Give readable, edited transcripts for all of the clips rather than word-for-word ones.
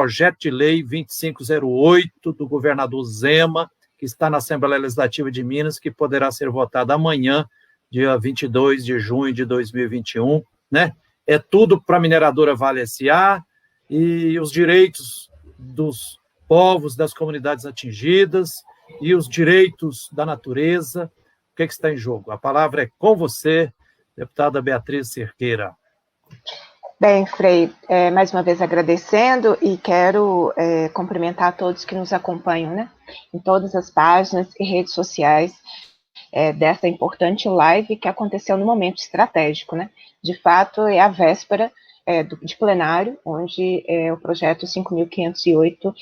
projeto de lei 2508 do governador Zema, que está na Assembleia Legislativa de Minas, que poderá ser votado amanhã, dia 22 de junho de 2021, né? É tudo para a mineradora Vale S.A. e os direitos dos povos, das comunidades atingidas e os direitos da natureza. O que está em jogo? A palavra é com você, deputada Beatriz Cerqueira. Bem, Frei, mais uma vez agradecendo e quero cumprimentar todos que nos acompanham, né, em todas as páginas e redes sociais dessa importante live que aconteceu no momento estratégico, né? De fato, é a véspera de plenário, onde o projeto 5.508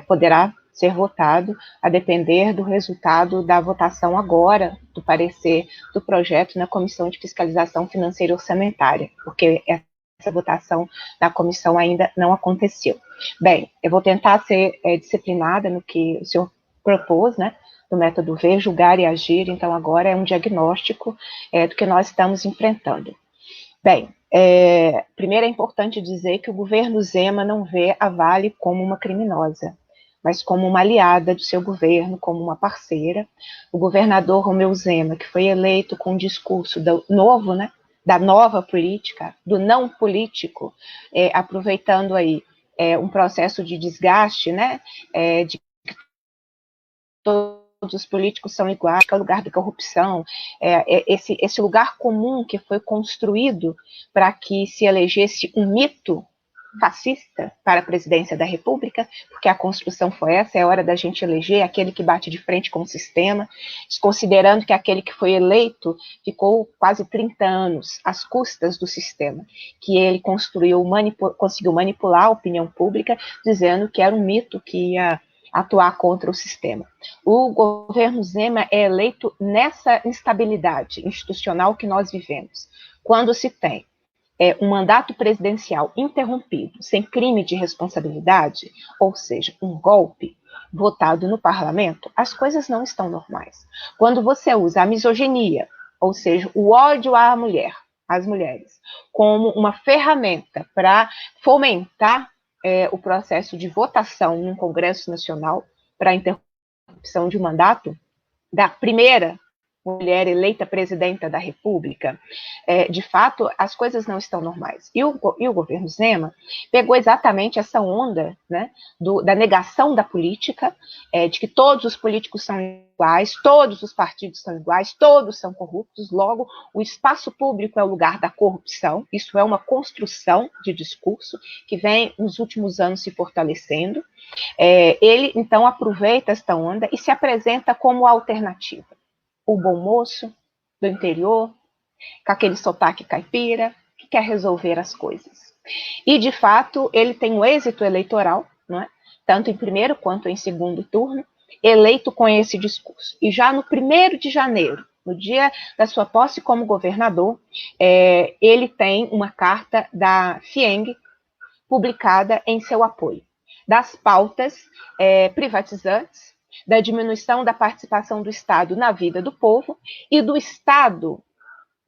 poderá ser votado, a depender do resultado da votação agora, do parecer do projeto na Comissão de Fiscalização Financeira e Orçamentária, porque essa votação na comissão ainda não aconteceu. Bem, eu vou tentar ser disciplinada no que o senhor propôs, né, do método ver, julgar e agir, então agora é um diagnóstico do que nós estamos enfrentando. Bem, primeiro é importante dizer que o governo Zema não vê a Vale como uma criminosa, mas como uma aliada do seu governo, como uma parceira. O governador Romeu Zema, que foi eleito com um discurso novo, né, da nova política, do não político, aproveitando aí um processo de desgaste, né, de que todos os políticos são iguais, que é o lugar da corrupção, esse lugar comum que foi construído para que se elegesse um mito fascista para a presidência da República, porque a construção foi essa, é hora da gente eleger aquele que bate de frente com o sistema, considerando que aquele que foi eleito ficou quase 30 anos às custas do sistema, que ele conseguiu manipular a opinião pública, dizendo que era um mito que ia atuar contra o sistema. O governo Zema é eleito nessa instabilidade institucional que nós vivemos, quando se tem um mandato presidencial interrompido, sem crime de responsabilidade, ou seja, um golpe votado no parlamento, as coisas não estão normais. Quando você usa a misoginia, ou seja, o ódio à mulher, às mulheres, como uma ferramenta para fomentar o processo de votação no Congresso Nacional para a interrupção de mandato da primeira mulher eleita presidenta da República, de fato, as coisas não estão normais. E o governo Zema pegou exatamente essa onda, né, da negação da política, de que todos os políticos são iguais, todos os partidos são iguais, todos são corruptos, logo, o espaço público é o lugar da corrupção, isso é uma construção de discurso que vem nos últimos anos se fortalecendo. Ele, então, aproveita esta onda e se apresenta como alternativa. O bom moço do interior, com aquele sotaque caipira, que quer resolver as coisas. E, de fato, ele tem um êxito eleitoral, não é? Tanto em primeiro quanto em segundo turno, eleito com esse discurso. E já no 1º de janeiro, no dia da sua posse como governador, ele tem uma carta da FIENG publicada em seu apoio, das pautas privatizantes, da diminuição da participação do Estado na vida do povo e do Estado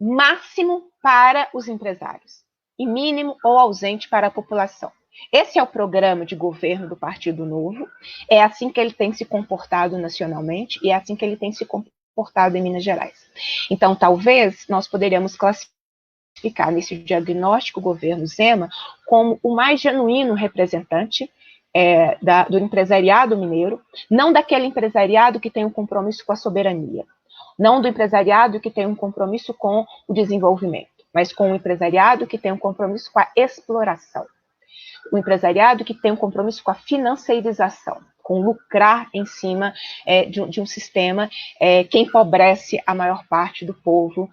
máximo para os empresários e mínimo ou ausente para a população. Esse é o programa de governo do Partido Novo, é assim que ele tem se comportado nacionalmente e é assim que ele tem se comportado em Minas Gerais. Então, talvez nós poderíamos classificar nesse diagnóstico o governo Zema como o mais genuíno representante do empresariado mineiro, não daquele empresariado que tem um compromisso com a soberania, não do empresariado que tem um compromisso com o desenvolvimento, mas com o empresariado que tem um compromisso com a exploração, o empresariado que tem um compromisso com a financeirização, com lucrar em cima de um sistema que empobrece a maior parte do povo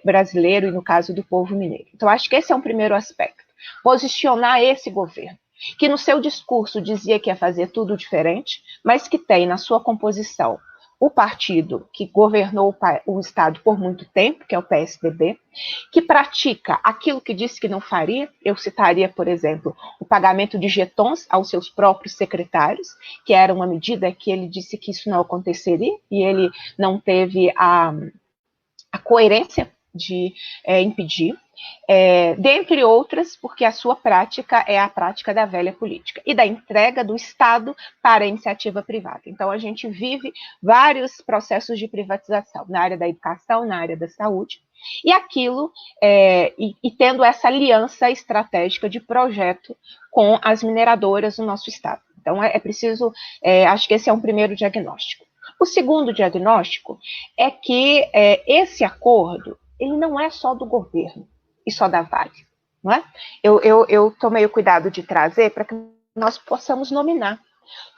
brasileiro e, no caso, do povo mineiro. Então, acho que esse é um primeiro aspecto, posicionar esse governo, que no seu discurso dizia que ia fazer tudo diferente, mas que tem na sua composição o partido que governou o Estado por muito tempo, que é o PSDB, que pratica aquilo que disse que não faria. Eu citaria, por exemplo, o pagamento de jetons aos seus próprios secretários, que era uma medida que ele disse que isso não aconteceria, e ele não teve a coerência de impedir, dentre outras, porque a sua prática é a prática da velha política e da entrega do Estado para a iniciativa privada. Então, a gente vive vários processos de privatização na área da educação, na área da saúde, e aquilo, e tendo essa aliança estratégica de projeto com as mineradoras no nosso Estado. Então, é preciso, acho que esse é um primeiro diagnóstico. O segundo diagnóstico é que esse acordo, ele não é só do governo e só da Vale, não é? Eu tomei o cuidado de trazer para que nós possamos nominar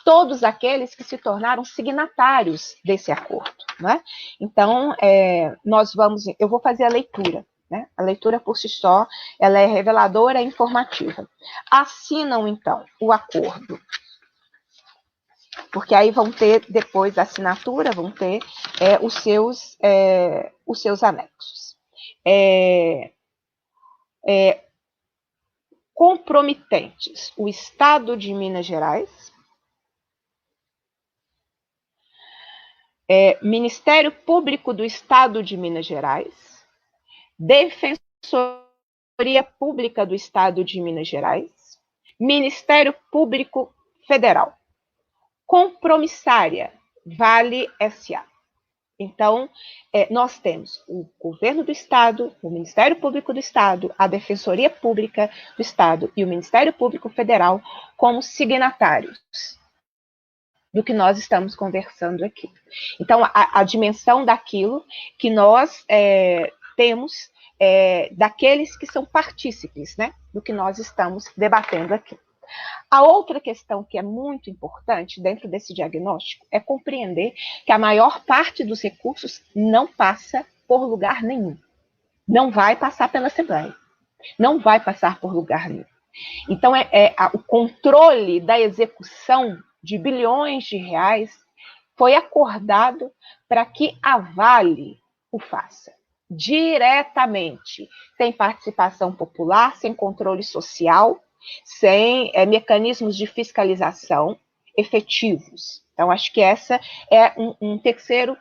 todos aqueles que se tornaram signatários desse acordo, não é? Então, eu vou fazer a leitura, né? A leitura por si só, ela é reveladora e informativa. Assinam, então, o acordo, porque aí vão ter, depois da assinatura, vão ter os seus anexos. Comprometentes o Estado de Minas Gerais, Ministério Público do Estado de Minas Gerais, Defensoria Pública do Estado de Minas Gerais, Ministério Público Federal. Compromissária, Vale S.A. Então, nós temos o Governo do Estado, o Ministério Público do Estado, a Defensoria Pública do Estado e o Ministério Público Federal como signatários do que nós estamos conversando aqui. Então, a dimensão daquilo que nós temos, daqueles que são partícipes, né, do que nós estamos debatendo aqui. A outra questão que é muito importante dentro desse diagnóstico é compreender que a maior parte dos recursos não passa por lugar nenhum. Não vai passar pela Assembleia. Não vai passar por lugar nenhum. Então, o controle da execução de bilhões de reais foi acordado para que a Vale o faça diretamente, sem participação popular, sem controle social, sem mecanismos de fiscalização efetivos. Então, acho que essa é um terceiro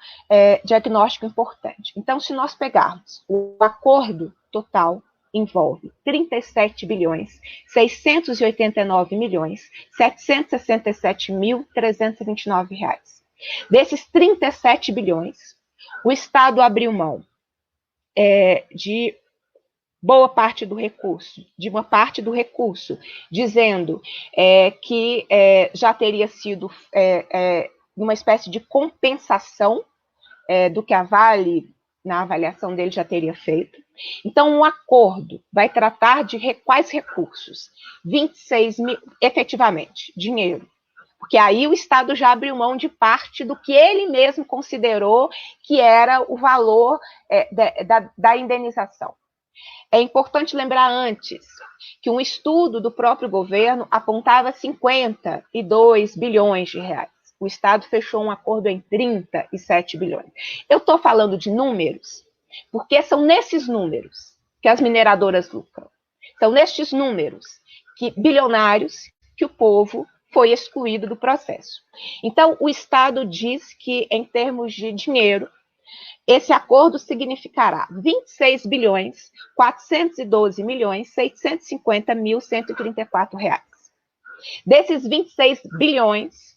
diagnóstico importante. Então, se nós pegarmos o acordo total, envolve 37 bilhões, 689 milhões, 767.329 reais. Desses 37 bilhões, o Estado abriu mão de boa parte do recurso, de uma parte do recurso, dizendo que já teria sido uma espécie de compensação do que a Vale, na avaliação dele, já teria feito. Então, um acordo vai tratar de quais recursos? 26 mil, efetivamente, dinheiro. Porque aí o Estado já abriu mão de parte do que ele mesmo considerou que era o valor da indenização. É importante lembrar antes que um estudo do próprio governo apontava 52 bilhões de reais. O Estado fechou um acordo em 37 bilhões. Eu estou falando de números, porque são nesses números que as mineradoras lucram. São nestes números bilionários que o povo foi excluído do processo. Então, o Estado diz que, em termos de dinheiro, esse acordo significará 26 bilhões, 412 milhões, 650.134 reais. Desses 26 bilhões,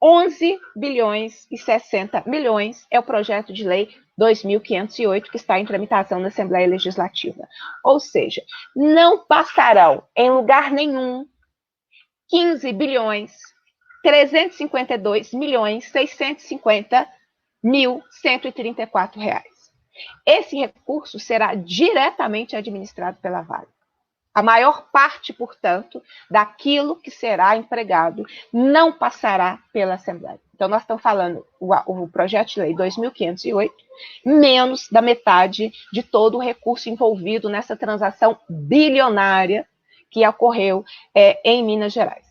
11 bilhões e 60 milhões é o projeto de lei 2.508, que está em tramitação na Assembleia Legislativa. Ou seja, não passarão em lugar nenhum 15 bilhões, 352 milhões, 650.134 reais. Esse recurso será diretamente administrado pela Vale. A maior parte, portanto, daquilo que será empregado não passará pela Assembleia. Então, nós estamos falando o projeto de lei 2.508, menos da metade de todo o recurso envolvido nessa transação bilionária que ocorreu em Minas Gerais.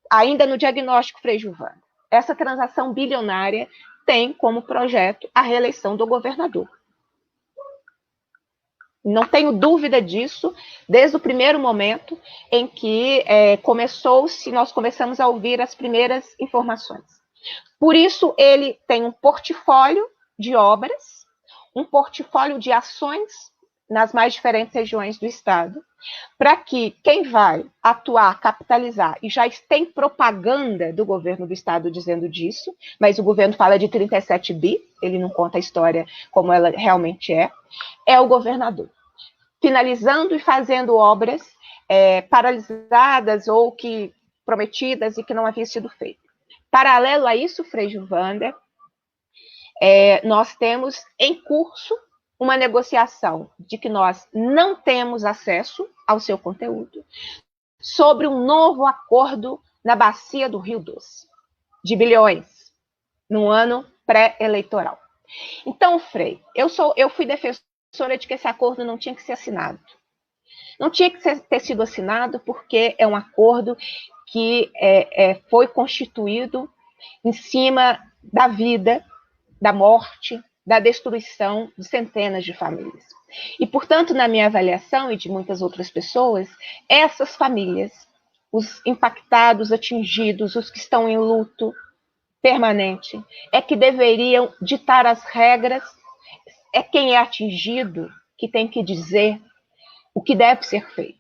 Ainda no diagnóstico Frei Gilvana, essa transação bilionária tem como projeto a reeleição do governador. Não tenho dúvida disso, desde o primeiro momento em que nós começamos a ouvir as primeiras informações. Por isso, ele tem um portfólio de obras, um portfólio de ações nas mais diferentes regiões do Estado, para que quem vai atuar, capitalizar, e já tem propaganda do governo do Estado dizendo disso, mas o governo fala de 37 bi, ele não conta a história como ela realmente é o governador. Finalizando e fazendo obras paralisadas ou que prometidas e que não haviam sido feitas. Paralelo a isso, Frei Gilvander, nós temos em curso uma negociação de que nós não temos acesso ao seu conteúdo sobre um novo acordo na bacia do Rio Doce, de bilhões, no ano pré-eleitoral. Então, Frei, eu fui defensora de que esse acordo não tinha que ser assinado. Não tinha que ter sido assinado porque é um acordo que foi constituído em cima da vida, da morte, da destruição de centenas de famílias. E, portanto, na minha avaliação e de muitas outras pessoas, essas famílias, os impactados, atingidos, os que estão em luto permanente, é que deveriam ditar as regras, é quem é atingido que tem que dizer o que deve ser feito.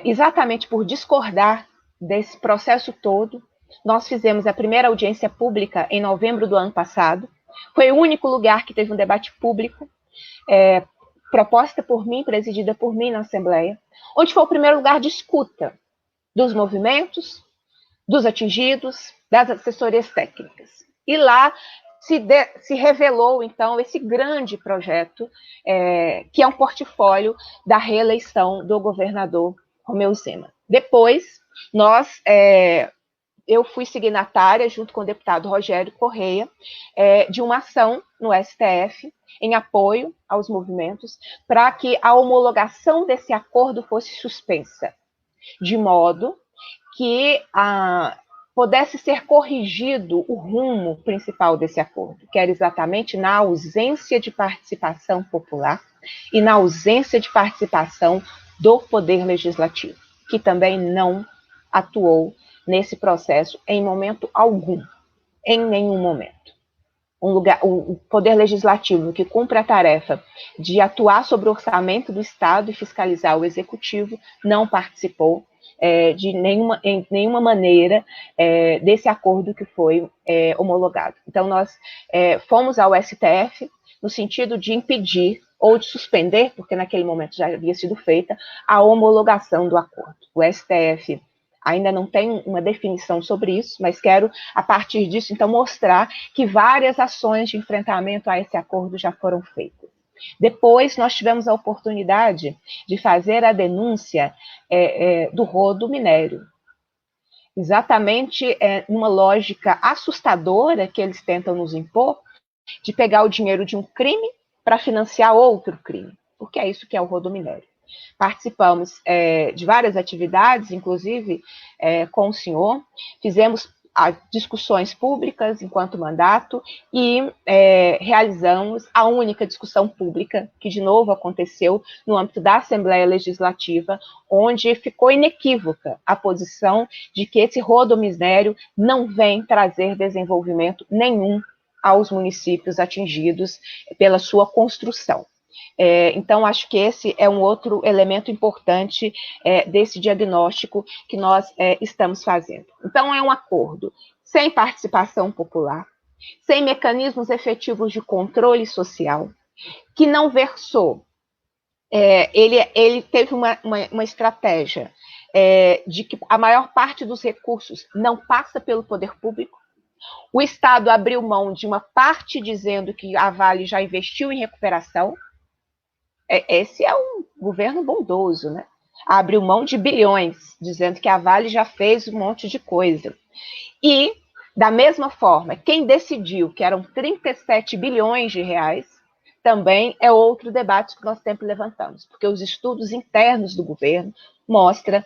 Exatamente por discordar desse processo todo, nós fizemos a primeira audiência pública em novembro do ano passado. Foi o único lugar que teve um debate público, proposta por mim, presidida por mim na Assembleia, onde foi o primeiro lugar de escuta dos movimentos, dos atingidos, das assessorias técnicas. E lá se revelou, então, esse grande projeto, que é um portfólio da reeleição do governador Romeu Zema. Depois, eu fui signatária, junto com o deputado Rogério Correia, de uma ação no STF, em apoio aos movimentos, para que a homologação desse acordo fosse suspensa, de modo que pudesse ser corrigido o rumo principal desse acordo, que era exatamente na ausência de participação popular e na ausência de participação do Poder Legislativo, que também não atuou nesse processo em momento algum, em nenhum momento. O Poder Legislativo, que cumpre a tarefa de atuar sobre o orçamento do Estado e fiscalizar o Executivo, não participou em nenhuma maneira desse acordo que foi homologado. Então, nós fomos ao STF no sentido de impedir ou de suspender, porque naquele momento já havia sido feita, a homologação do acordo. O STF ainda não tem uma definição sobre isso, mas quero, a partir disso, então, mostrar que várias ações de enfrentamento a esse acordo já foram feitas. Depois, nós tivemos a oportunidade de fazer a denúncia do rodo minério. Exatamente numa lógica assustadora que eles tentam nos impor, de pegar o dinheiro de um crime para financiar outro crime, porque é isso que é o rodo minério. Participamos de várias atividades, inclusive com o senhor, fizemos discussões públicas enquanto mandato e realizamos a única discussão pública que de novo aconteceu no âmbito da Assembleia Legislativa, onde ficou inequívoca a posição de que esse rodo minério não vem trazer desenvolvimento nenhum aos municípios atingidos pela sua construção. Então, acho que esse é um outro elemento importante desse diagnóstico que nós estamos fazendo. Então, é um acordo sem participação popular, sem mecanismos efetivos de controle social, que não versou. Ele teve uma estratégia de que a maior parte dos recursos não passa pelo poder público. O Estado abriu mão de uma parte dizendo que a Vale já investiu em recuperação. Esse é um governo bondoso, né? Abriu mão de bilhões, dizendo que a Vale já fez um monte de coisa. E, da mesma forma, quem decidiu que eram 37 bilhões de reais, também é outro debate que nós sempre levantamos, porque os estudos internos do governo mostram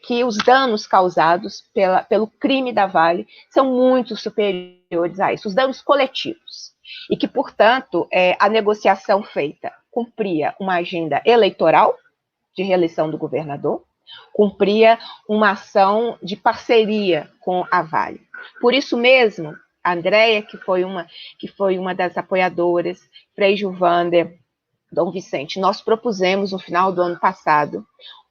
que os danos causados pelo crime da Vale são muito superiores a isso, os danos coletivos. E que, portanto, a negociação feita cumpria uma agenda eleitoral de reeleição do governador, cumpria uma ação de parceria com a Vale. Por isso mesmo, a Andréia, que foi uma das apoiadoras, Frei Gilvander, Dom Vicente, nós propusemos no final do ano passado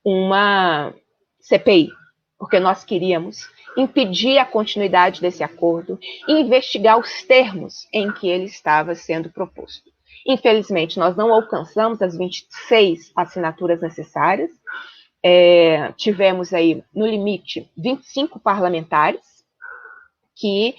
uma CPI, porque nós queríamos impedir a continuidade desse acordo e investigar os termos em que ele estava sendo proposto. Infelizmente, nós não alcançamos as 26 assinaturas necessárias, tivemos aí, no limite, 25 parlamentares que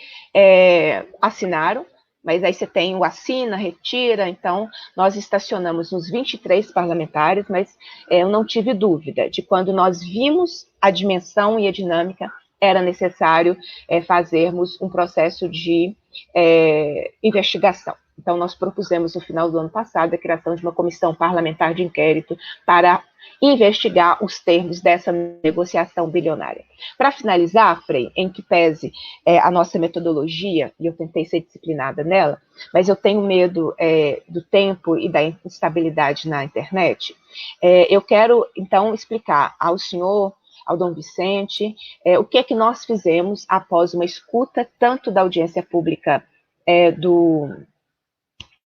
assinaram, mas aí você tem o assina, retira, então nós estacionamos nos 23 parlamentares, mas eu não tive dúvida de quando nós vimos a dimensão e a dinâmica, era necessário fazermos um processo de investigação. Então, nós propusemos no final do ano passado a criação de uma comissão parlamentar de inquérito para investigar os termos dessa negociação bilionária. Para finalizar, Frei, em que pese a nossa metodologia, e eu tentei ser disciplinada nela, mas eu tenho medo do tempo e da instabilidade na internet, eu quero, então, explicar ao senhor, ao Dom Vicente, o que é que nós fizemos após uma escuta, tanto da audiência pública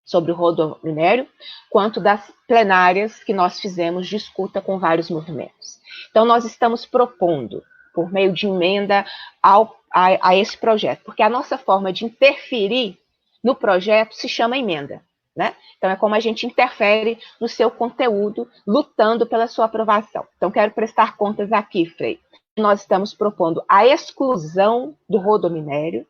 sobre o rodominério, quanto das plenárias que nós fizemos de escuta com vários movimentos. Então, nós estamos propondo, por meio de emenda a esse projeto, porque a nossa forma de interferir no projeto se chama emenda, né? Então, é como a gente interfere no seu conteúdo, lutando pela sua aprovação. Então, quero prestar contas aqui, Frei. Nós estamos propondo a exclusão do rodominério,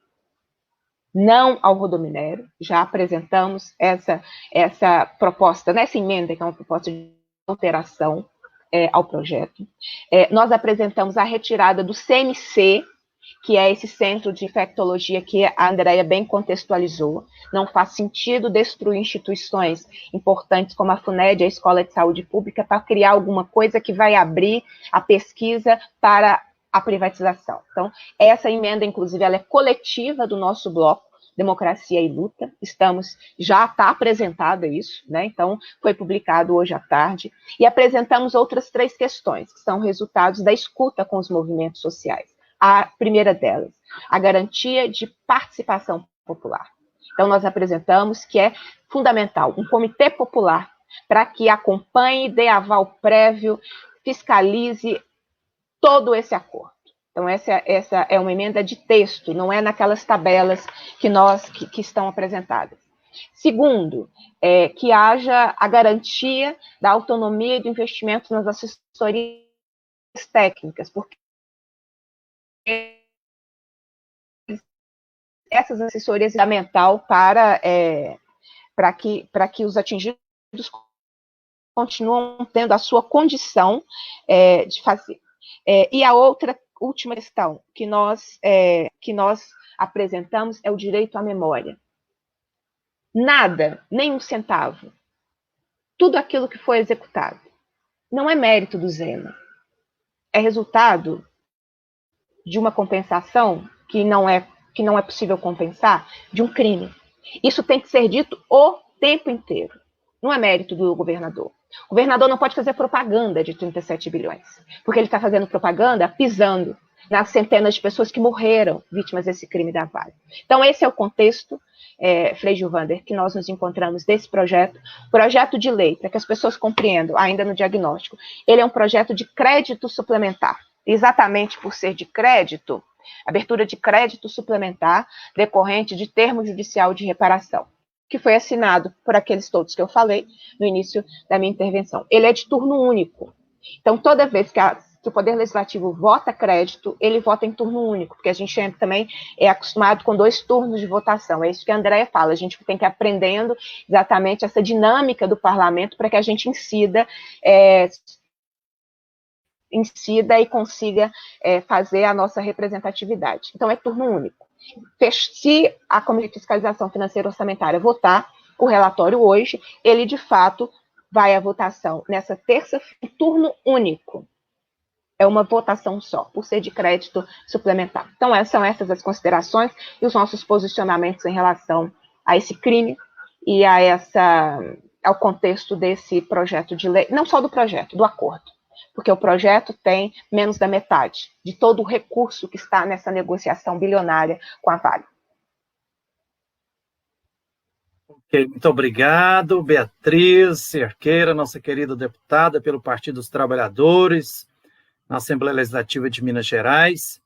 não ao rodominério, já apresentamos essa proposta, nessa emenda, que é uma proposta de alteração ao projeto. Nós apresentamos a retirada do CMC, que é esse centro de infectologia que a Andréia bem contextualizou. Não faz sentido destruir instituições importantes como a FUNED, a Escola de Saúde Pública, para criar alguma coisa que vai abrir a pesquisa para a privatização. Então, essa emenda, inclusive, ela é coletiva do nosso bloco, Democracia e Luta, já está apresentada isso, né? Então, foi publicado hoje à tarde, e apresentamos outras 3 questões, que são resultados da escuta com os movimentos sociais. A primeira delas, a garantia de participação popular. Então, nós apresentamos que é fundamental um comitê popular para que acompanhe, dê aval prévio, fiscalize todo esse acordo. Então, essa é uma emenda de texto, não é naquelas tabelas que estão apresentadas. Segundo, que haja a garantia da autonomia do investimento nas assessorias técnicas, porque essas assessorias são fundamentais para que os atingidos continuam tendo a sua condição de fazer. E a última questão que nós apresentamos é o direito à memória. Nada, nem um centavo, tudo aquilo que foi executado, não é mérito do Zema, é resultado de uma compensação que não é possível compensar, de um crime. Isso tem que ser dito o tempo inteiro. Não é mérito do governador. O governador não pode fazer propaganda de 37 bilhões, porque ele está fazendo propaganda pisando nas centenas de pessoas que morreram vítimas desse crime da Vale. Então, esse é o contexto, Frei Gilvander, que nós nos encontramos desse projeto de lei, para que as pessoas compreendam, ainda no diagnóstico, ele é um projeto de crédito suplementar. Exatamente por ser de crédito, abertura de crédito suplementar decorrente de termo judicial de reparação, que foi assinado por aqueles todos que eu falei no início da minha intervenção. Ele é de turno único. Então, toda vez que o Poder Legislativo vota crédito, ele vota em turno único, porque a gente também é acostumado com 2 turnos de votação. É isso que a Andréia fala, a gente tem que ir aprendendo exatamente essa dinâmica do parlamento para que a gente incida e consiga fazer a nossa representatividade. Então, é turno único. Se a Comissão de Fiscalização Financeira Orçamentária votar o relatório hoje, ele, de fato, vai à votação nessa terça-feira, turno único. É uma votação só, por ser de crédito suplementar. Então, são essas as considerações e os nossos posicionamentos em relação a esse crime e ao contexto desse projeto de lei, não só do projeto, do acordo, porque o projeto tem menos da metade de todo o recurso que está nessa negociação bilionária com a Vale. Ok, muito obrigado, Beatriz Cerqueira, nossa querida deputada pelo Partido dos Trabalhadores, na Assembleia Legislativa de Minas Gerais.